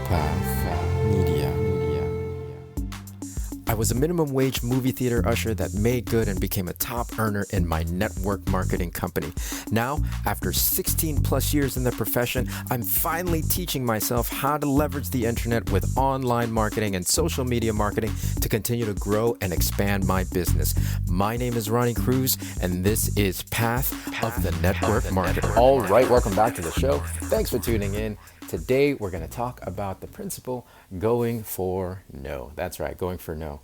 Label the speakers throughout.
Speaker 1: Path Media. I was a minimum wage movie theater usher that made good and became a top earner in my network marketing company. Now, after 16 plus years in the profession, I'm finally teaching myself how to leverage the internet with online marketing and social media marketing to continue to grow and expand my business. My name is Ronnie Cruz, and this is Path of the Network Marketer. All right, welcome back to the show. Thanks for tuning in. Today, we're going to talk about the principle going for no. That's right, going for no.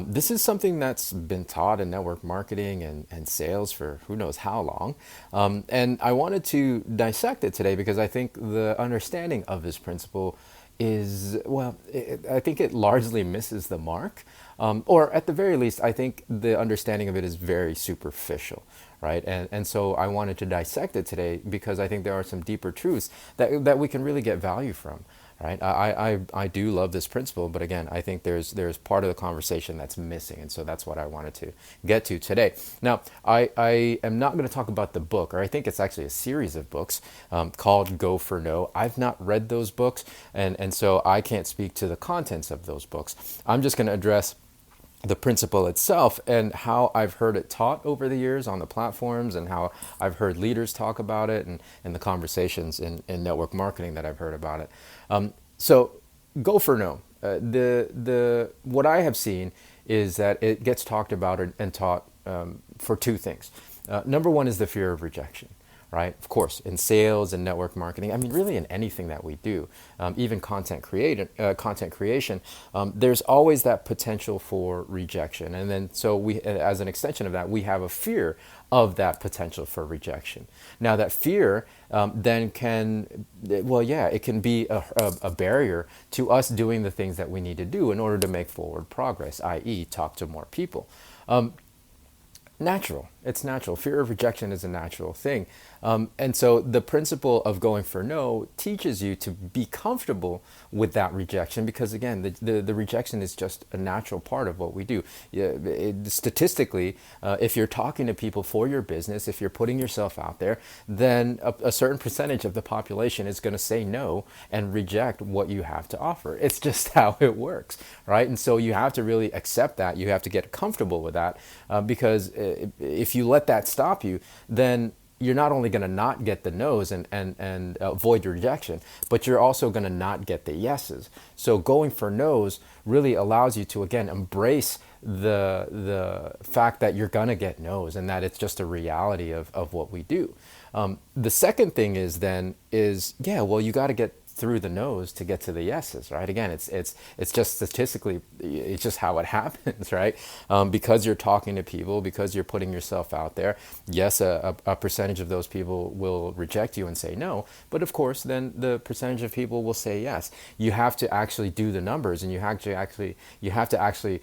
Speaker 1: This is something that's been taught in network marketing and sales for who knows how long. And I wanted to dissect it today because I think the understanding of this principle is, I think it largely misses the mark. Or at the very least, I think the understanding of it is very superficial. Right. And so I wanted to dissect it today because I think there are some deeper truths that we can really get value from. Right. I do love this principle. But again, I think there's part of the conversation that's missing. And so that's what I wanted to get to today. Now, I am not going to talk about the book, or I think it's actually a series of books called Go for No. I've not read those books. And so I can't speak to the contents of those books. I'm just going to address the principle itself and how I've heard it taught over the years on the platforms and how I've heard leaders talk about it and the conversations in network marketing that I've heard about it. So go for no. The what I have seen is that it gets talked about and taught for two things. Number one is the fear of rejection. Right? Of course, in sales and network marketing, I mean, really in anything that we do, even content creation, there's always that potential for rejection. And then so we, as an extension of that, we have a fear of that potential for rejection. Now that fear then can, it can be a barrier to us doing the things that we need to do in order to make forward progress, i.e. talk to more people. Natural. It's natural. Fear of rejection is a natural thing. And so the principle of going for no teaches you to be comfortable with that rejection because, again, the rejection is just a natural part of what we do. Statistically, if you're talking to people for your business, if you're putting yourself out there, then a certain percentage of the population is going to say no and reject what you have to offer. It's just how it works, right? And so you have to really accept that. You have to get comfortable with that because if you let that stop you, then you're not only going to not get the no's and avoid rejection, but you're also going to not get the yeses. So going for no's really allows you to, again, embrace the fact that you're going to get no's and that it's just a reality of what we do. The second thing is you got to get through the no's to get to the yeses, right? Again, it's just statistically, it's just how it happens, right? Because you're talking to people, because you're putting yourself out there, yes, a percentage of those people will reject you and say no, but of course, then the percentage of people will say yes. You have to actually do the numbers, and you have to actually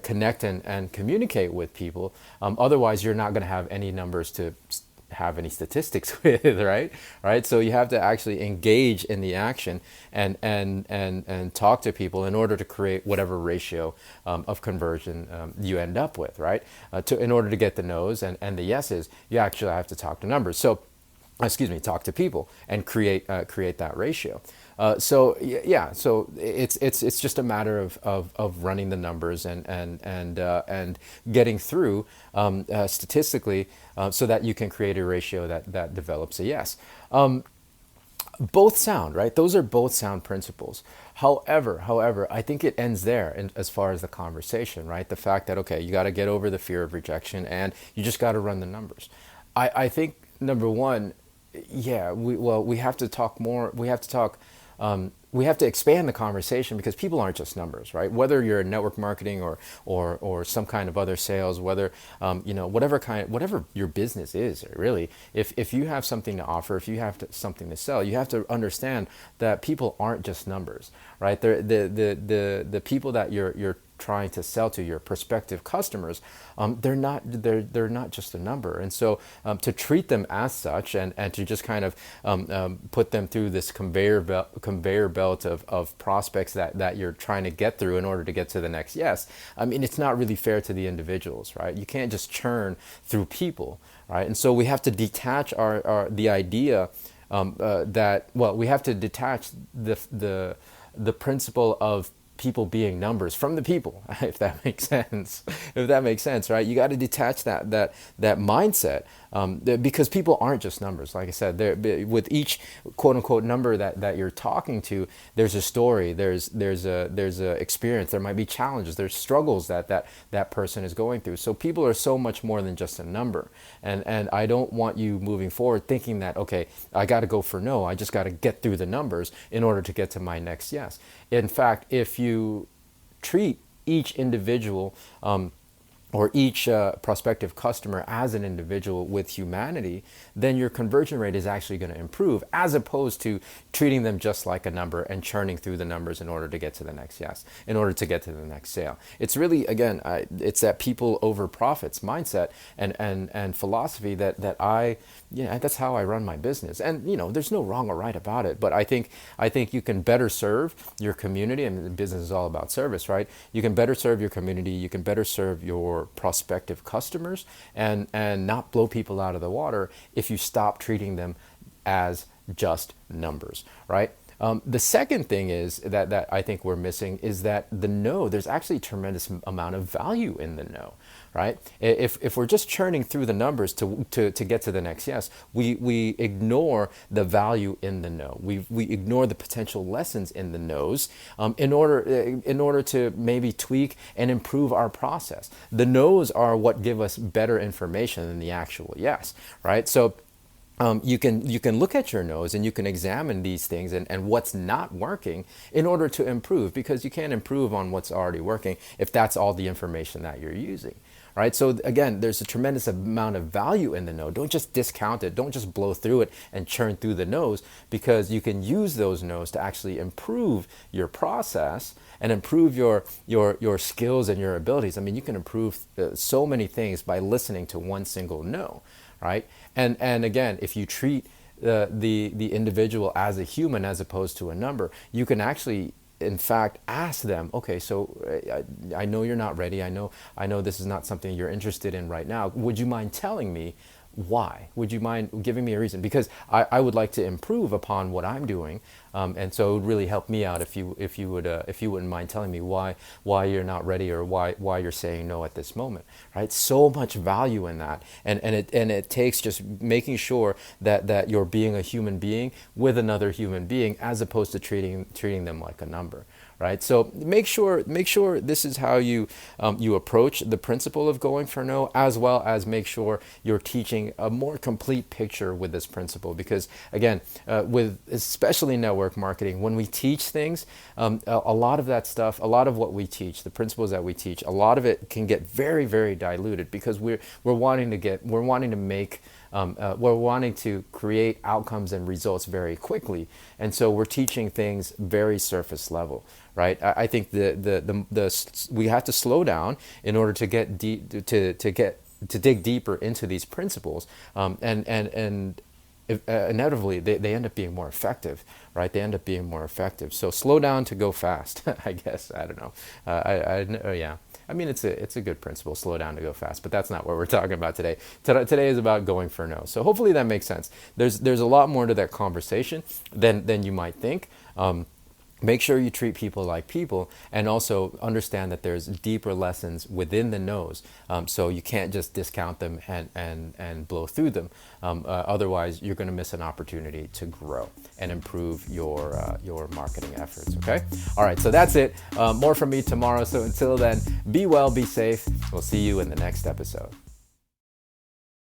Speaker 1: connect and communicate with people. Otherwise, you're not going to have any numbers to have any statistics with, right? So you have to actually engage in the action and talk to people in order to create whatever ratio of conversion you end up with, right? In order to get the no's and the yeses, you actually have to talk to people and create that ratio. So it's just a matter of running the numbers and getting through statistically so that you can create a ratio that develops a yes. Both sound, right? Those are both sound principles. However, I think it ends there as far as the conversation, right? The fact that, okay, you got to get over the fear of rejection and you just got to run the numbers. I think number one, we have to talk more. We have to expand the conversation because people aren't just numbers, right? Whether you're in network marketing or some kind of other sales, whether whatever your business is, really, if you have something to offer, if you have something to sell, you have to understand that people aren't just numbers, right? The people that you're trying to sell to your prospective customers, they're not just a number. And so to treat them as such and to just kind of put them through this conveyor belt of prospects that you're trying to get through in order to get to the next yes, I mean, it's not really fair to the individuals, right? You can't just churn through people, right? And so we have to detach the idea we have to detach the principle of people being numbers from the people, if that makes sense. If that makes sense, right? You got to detach that mindset, because people aren't just numbers. Like I said, with each quote unquote number that you're talking to, there's a story, there's a experience, there might be challenges, there's struggles that person is going through. So people are so much more than just a number, and I don't want you moving forward thinking that, okay, I got to go for no, I just got to get through the numbers in order to get to my next yes. In fact, if you treat each individual, or each prospective customer as an individual with humanity, then your conversion rate is actually going to improve, as opposed to treating them just like a number and churning through the numbers in order to get to the next yes, in order to get to the next sale. It's really, again, it's that people over profits mindset and philosophy that that's how I run my business. And there's no wrong or right about it, but I think you can better serve your community. I mean, the business is all about service, right? You can better serve your community, you can better serve your prospective customers, and not blow people out of the water if you stop treating them as just numbers, right? The second thing is that I think we're missing is that the no, there's actually a tremendous amount of value in the no, right? If we're just churning through the numbers to get to the next yes, we ignore the value in the no. We ignore the potential lessons in the no's, in order to maybe tweak and improve our process. The no's are what give us better information than the actual yes, right? So you can look at your nose and you can examine these things and what's not working in order to improve, because you can't improve on what's already working if that's all the information that you're using. Right. So again, there's a tremendous amount of value in the no. Don't just discount it. Don't just blow through it and churn through the no's, because you can use those no's to actually improve your process and improve your skills and your abilities. I mean, you can improve so many things by listening to one single no. Right. And again, if you treat the individual as a human as opposed to a number, you can actually, in fact, ask them, okay, so I know you're not ready. I know this is not something you're interested in right now. Would you mind telling me why? Would you mind giving me a reason? Because I would like to improve upon what I'm doing, and so it would really help me out if you wouldn't mind telling me why you're not ready, or why you're saying no at this moment. Right? So much value in that, and it takes just making sure that you're being a human being with another human being, as opposed to treating them like a number. Right? So make sure this is how you approach the principle of going for no, as well as make sure you're teaching a more complete picture with this principle. Because again, with especially network marketing, when we teach things, a lot of that stuff, a lot of what we teach, the principles that we teach, a lot of it can get very, very diluted, because we're wanting to create outcomes and results very quickly, and so we're teaching things very surface level, right? I think we have to slow down in order to get deep, to dig deeper into these principles, and inevitably they end up being more effective, right? They end up being more effective. So slow down to go fast. I guess, I don't know. Yeah. I mean, it's a good principle, slow down to go fast, but that's not what we're talking about today. Today is about going for no. So hopefully that makes sense. There's a lot more to that conversation than you might think. Make sure you treat people like people, and also understand that there's deeper lessons within the no's. So you can't just discount them and blow through them. Otherwise, you're going to miss an opportunity to grow and improve your marketing efforts. Okay. All right. So that's it. More from me tomorrow. So until then, be well, be safe. We'll see you in the next episode.